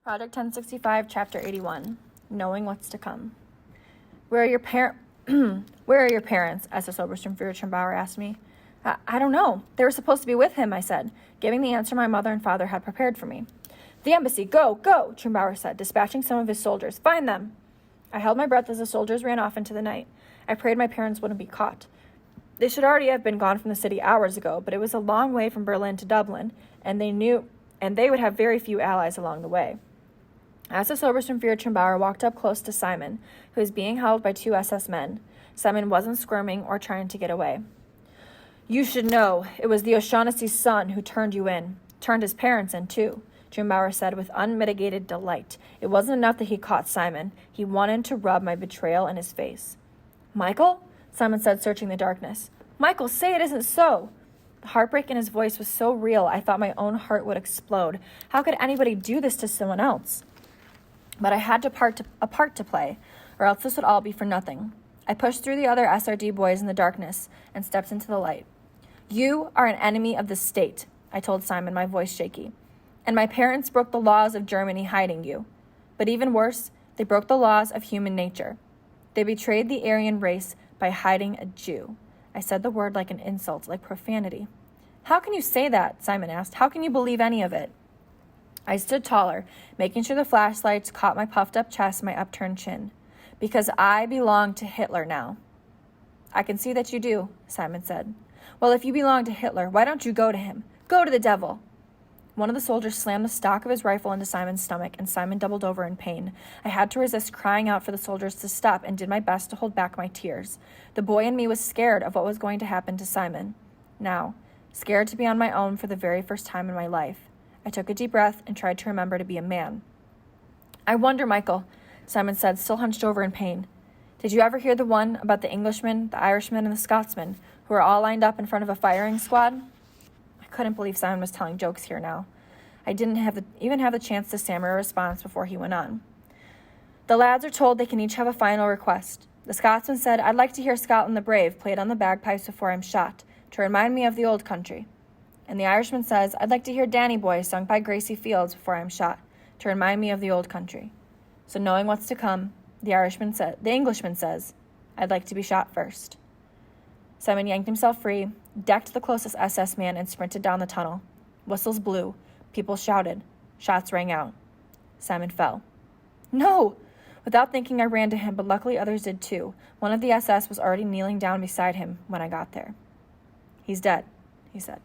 Project 1065, Chapter 81, Knowing What's to Come. Where are your parents? SS Oberstufenführer Trumbauer asked me. I don't know. They were supposed to be with him, I said, giving the answer my mother and father had prepared for me. The embassy, go, go, Trumbauer said, dispatching some of his soldiers. Find them. I held my breath as the soldiers ran off into the night. I prayed my parents wouldn't be caught. They should already have been gone from the city hours ago, but it was a long way from Berlin to Dublin, and they would have very few allies along the way. SS Oberstufenführer Trumbauer walked up close to Simon, who was being held by two SS men. Simon wasn't squirming or trying to get away. You should know, it was the O'Shaughnessy's son who turned you in. Turned his parents in, too, Trumbauer said with unmitigated delight. It wasn't enough that he caught Simon. He wanted to rub my betrayal in his face. Michael? Simon said, searching the darkness. Michael, say it isn't so. The heartbreak in his voice was so real, I thought my own heart would explode. How could anybody do this to someone else? But I had a part to play, or else this would all be for nothing. I pushed through the other SRD boys in the darkness and stepped into the light. You are an enemy of the state, I told Simon, my voice shaky. And my parents broke the laws of Germany hiding you. But even worse, they broke the laws of human nature. They betrayed the Aryan race by hiding a Jew. I said the word like an insult, like profanity. How can you say that? Simon asked. How can you believe any of it? I stood taller, making sure the flashlights caught my puffed-up chest and my upturned chin. Because I belong to Hitler now. I can see that you do, Simon said. Well, if you belong to Hitler, why don't you go to him? Go to the devil. One of the soldiers slammed the stock of his rifle into Simon's stomach, and Simon doubled over in pain. I had to resist crying out for the soldiers to stop and did my best to hold back my tears. The boy in me was scared of what was going to happen to Simon. Now, scared to be on my own for the very first time in my life. I took a deep breath and tried to remember to be a man. I wonder, Michael, Simon said, still hunched over in pain. Did you ever hear the one about the Englishman, the Irishman, and the Scotsman, who were all lined up in front of a firing squad? I couldn't believe Simon was telling jokes here now. I didn't even have the chance to stammer a response before he went on. The lads are told they can each have a final request. The Scotsman said, I'd like to hear Scotland the Brave played on the bagpipes before I'm shot, to remind me of the old country. And the Irishman says, I'd like to hear Danny Boy sung by Gracie Fields before I'm shot, to remind me of the old country. So knowing what's to come, the Englishman says, I'd like to be shot first. Simon yanked himself free, decked the closest SS man, and sprinted down the tunnel. Whistles blew. People shouted. Shots rang out. Simon fell. No! Without thinking, I ran to him, but luckily others did too. One of the SS was already kneeling down beside him when I got there. He's dead, he said.